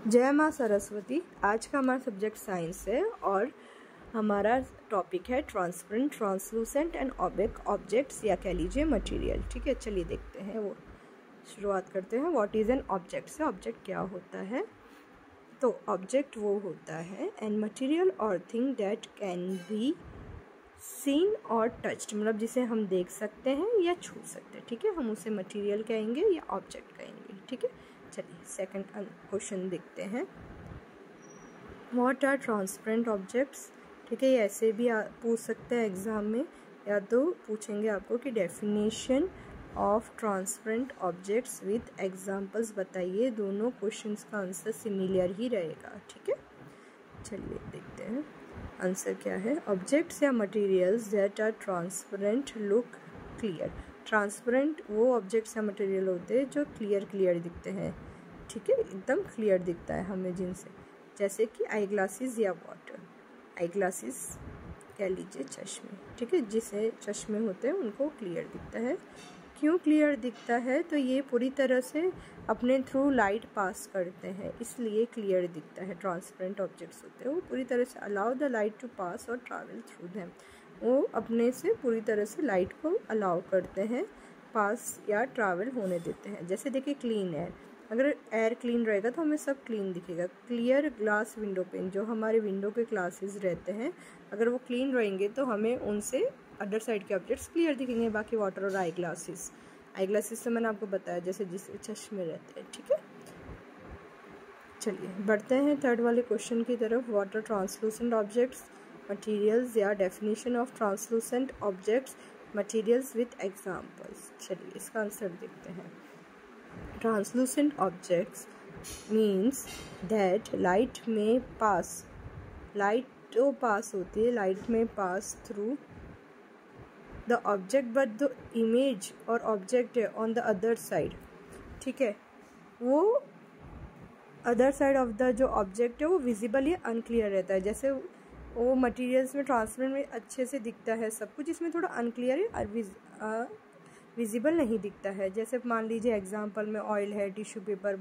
जय माँ सरस्वती। आज का हमारा सब्जेक्ट साइंस है और हमारा टॉपिक है transparent, translucent and opaque objects या कह लीजिए मटेरियल। ठीक है, चलिए देखते हैं, वो शुरुआत करते हैं। व्हाट इज़ एन ऑब्जेक्ट से, ऑब्जेक्ट क्या होता है? तो ऑब्जेक्ट वो होता है एन मटेरियल और thing that can be seen और टच्ड, मतलब जिसे हम देख सकते हैं या छू सकते हैं। ठीक है, हम उसे मटेरियल कहेंगे या ऑब्जेक्ट कहेंगे। ठीक है, चलिए सेकंड क्वेश्चन देखते हैं। What are transparent objects? ठीक है, ये ऐसे भी पूछ सकते हैं एग्जाम में, या तो पूछेंगे आपको कि definition of transparent objects with examples बताइए। दोनों क्वेश्चंस का आंसर सिमिलर ही रहेगा। ठीक है, चलिए देखते हैं आंसर क्या है। ऑब्जेक्ट्स या materials that are transparent look clear. Transparent वो ऑब्जेक्ट्स या मटेरियल होते हैं जो क्लियर दिखते हैं। ठीक है, एकदम क्लियर दिखता है हमें जिनसे, जैसे कि आई ग्लासेस या वाटर। आई ग्लासेस कह लीजिए चश्मे। ठीक है, जिसे चश्मे होते हैं उनको क्लियर दिखता है। क्यों क्लियर दिखता है? तो ये पूरी तरह से अपने थ्रू लाइट पास करते हैं, इसलिए क्लियर दिखता है। ट्रांसपेरेंट ऑब्जेक्ट्स होते हैं वो पूरी तरह से अलाउ द लाइट टू पास और ट्रैवल थ्रू देम। वो अपने से पूरी तरह से लाइट को अलाउ करते हैं, पास या ट्रैवल होने देते हैं। जैसे देखिए क्लीन एयर, अगर एयर क्लीन रहेगा तो हमें सब क्लीन दिखेगा। क्लियर ग्लास विंडो पेन, जो हमारे विंडो के ग्लासेस रहते हैं, अगर वो क्लीन रहेंगे तो हमें उनसे अदर साइड के ऑब्जेक्ट्स क्लियर दिखेंगे। बाकी वाटर और आई ग्लासेस तो मैंने आपको बताया जैसे जिससे चश्मे रहते हैं। ठीक है, चलिए बढ़ते हैं थर्ड वाले क्वेश्चन की तरफ। वाटर ट्रांसलूसेंट ऑब्जेक्ट्स मटेरियल्स या definition of translucent objects materials with examples. चलिए इसका आंसर देखते हैं। Translucent objects means that light में पास, लाइट तो पास होती है, लाइट में pass through the object but the image और ऑब्जेक्ट है ऑन द अदर साइड। ठीक है, वो अदर साइड ऑफ द जो ऑब्जेक्ट है वो विजिबल या अनक्लियर रहता है। जैसे वो मटेरियल्स में ट्रांसपेरेंट में अच्छे से दिखता है सब कुछ, इसमें थोड़ा अनक्लियर है, विजिबल नहीं दिखता है। जैसे मान लीजिए एग्जांपल में ऑयल है, टिश्यू पेपर,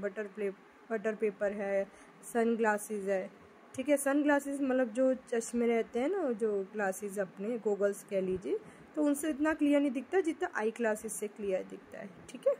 बटर पेपर है, सन ग्लासेस है। ठीक है, सन ग्लासेस मतलब जो चश्मे रहते हैं ना, जो ग्लासेस अपने गोगल्स कह लीजिए, तो उनसे इतना क्लियर नहीं दिखता जितना आई ग्लासेस से क्लियर दिखता है। ठीक है,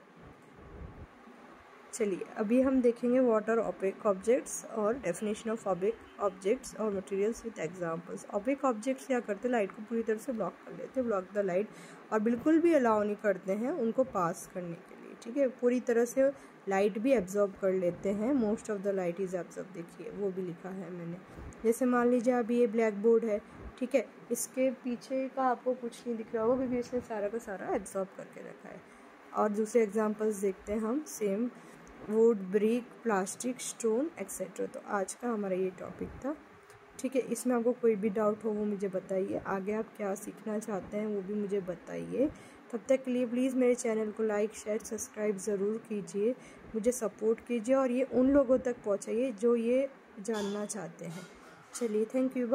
चलिए अभी हम देखेंगे वाटर ओपेक ऑब्जेक्ट्स और डेफिनेशन ऑफ ओपेक ऑब्जेक्ट्स और materials with examples. Opaque objects क्या करते हैं? लाइट को पूरी तरह से ब्लॉक कर लेते हैं, ब्लॉक द लाइट, और बिल्कुल भी अलाउ नहीं करते हैं उनको पास करने के लिए। ठीक है, पूरी तरह से लाइट भी एब्जॉर्ब कर लेते हैं। Most of the light is absorb, देखिए वो भी लिखा है मैंने। जैसे मान लीजिए अभी ये ब्लैक बोर्ड है, ठीक है, इसके पीछे का आपको कुछ नहीं दिख रहा होगा क्योंकि इसने सारा का सारा एब्जॉर्ब करके रखा है। और दूसरे एग्जाम्पल्स देखते हैं हम, same would, brick, plastic, stone etcetera. तो आज का हमारा ये टॉपिक था। ठीक है, इसमें आपको कोई भी डाउट हो वो मुझे बताइए, आगे आप क्या सीखना चाहते हैं वो भी मुझे बताइए। तब तक के लिए प्लीज़ मेरे चैनल को लाइक, शेयर, सब्सक्राइब ज़रूर कीजिए, मुझे सपोर्ट कीजिए और ये उन लोगों तक पहुँचाइए जो ये जानना चाहते हैं। चलिए, थैंक यू।